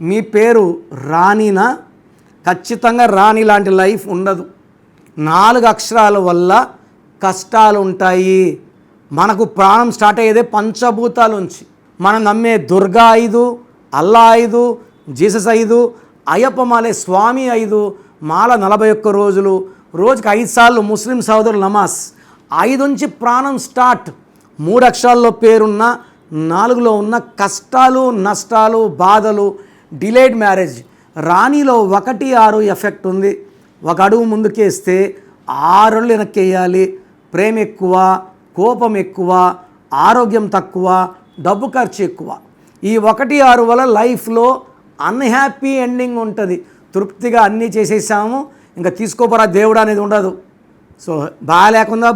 మీ పేరు రాణినా? ఖచ్చితంగా రాణి లాంటి లైఫ్ ఉండదు. 4 అక్షరాల వల్ల కష్టాలు ఉంటాయి. మనకు ప్రాణం స్టార్ట్ అయ్యేదే పంచభూతాల నుంచి. మనం నమ్మే దుర్గా 5, అల్లా 5, జీసస్ 5, అయ్యప్ప మాలే స్వామి 5, మాల 41 రోజులు, రోజుకి 5 సార్లు ముస్లిం సోదరులు నమాజ్. 5 నుంచి ప్రాణం స్టార్ట్. 3 అక్షరాల్లో పేరున్న, 4లో ఉన్న కష్టాలు, నష్టాలు, బాధలు, డిలేడ్ మ్యారేజ్. రాణిలో 1, 6 ఎఫెక్ట్ ఉంది. ఒక అడుగు ముందుకేస్తే 6 అడుగులు వెనక్కి వేయాలి. ప్రేమ ఎక్కువ, కోపం ఎక్కువ, ఆరోగ్యం తక్కువ, డబ్బు ఖర్చు ఎక్కువ. ఈ 1, 6 వల్ల లైఫ్లో అన్హ్యాపీ ఎండింగ్ ఉంటుంది. తృప్తిగా అన్నీ చేసేసాము, ఇంకా తీసుకోపోరా దేవుడు అనేది ఉండదు. సో బాగాలేకుండా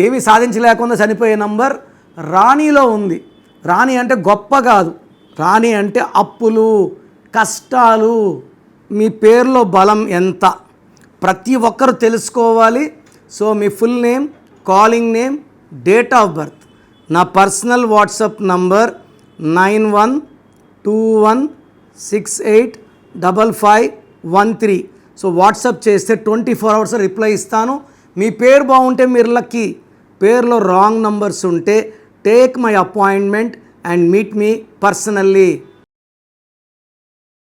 ఏమీ సాధించలేకుండా చనిపోయే నంబర్ రాణిలో ఉంది. రాణి అంటే గొప్ప కాదు, రాణి అంటే అప్పులు, కష్టాలు. మీ పేరులో బలం ఎంత ప్రతి ఒక్కరు తెలుసుకోవాలి. సో మీ full name, calling name, date of birth. నా personal WhatsApp number 9121685513. So WhatsApp చేస్తే 24 అవర్స్ రిప్లై ఇస్తాను. మీ పేరు బాగుంటే మీరు లక్కీ. పేరులో రాంగ్ నంబర్స్ ఉంటే take my appointment and meet me personally.